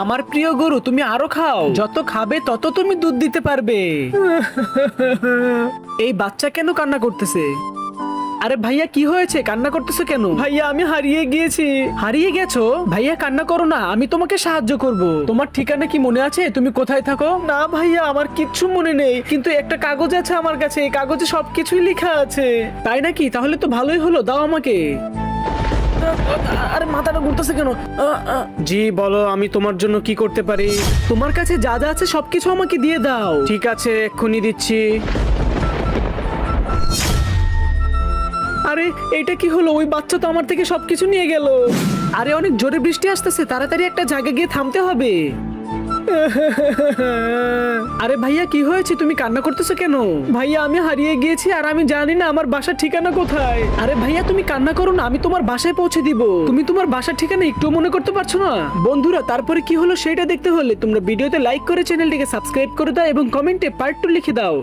আমার প্রিয় গরু, তুমি আরো খাও, যত খাবে তত তুমি দুধ দিতে পারবে। এই বাচ্চা কেন কান্না করতেছে? আরে ভাইয়া, কি হয়েছে? কান্না করতেছো কেন? ভাইয়া, আমি হারিয়ে গিয়েছি। হারিয়ে গেছো? ভাইয়া কান্না করো না, আমি তোমাকে সাহায্য করব। তোমার ঠিকানা কি মনে আছে? তুমি কোথায় থাকো? না ভাইয়া, আমার কিচ্ছু মনে নেই, কিন্তু একটা কাগজ আছে আমার কাছে, এই কাগজে সবকিছুই লেখা আছে। তাই নাকি? তাহলে তো ভালোই হলো, দাও আমাকে। আরে মাথাটা ঘুরতেছে কেন? জি বলো, আমি তোমার জন্য কি করতে পারি? তোমার কাছে যা যা আছে সবকিছু আমাকে দিয়ে দাও। ঠিক আছে, এক্ষুনি দিচ্ছি। আরে এটা কি হলো? ওই বাচ্চা তো আমার থেকে সবকিছু নিয়ে গেল। আরে অনেক জোরে বৃষ্টি আসতেছে, তাড়াতাড়ি একটা জায়গায় গিয়ে থামতে হবে। আরে ভাইয়া, কি হয়েছে? তুমি কান্না করতেছো কেন? ভাইয়া, আমি হারিয়ে গিয়েছি আর আমি জানি না আমার বাসার ঠিকানা কোথায়। আরে ভাইয়া, তুমি কান্না করো না, আমি তোমার বাসায় পৌঁছে দিব। তুমি তোমার বাসার ঠিকানা একটু মনে করতে পারছো না? বন্ধুরা, তারপরে কি হলো সেটা দেখতে হলে তোমরা ভিডিওতে লাইক করে চ্যানেলটিকে সাবস্ক্রাইব করে দাও এবং কমেন্টে পার্ট 2 লিখে দাও।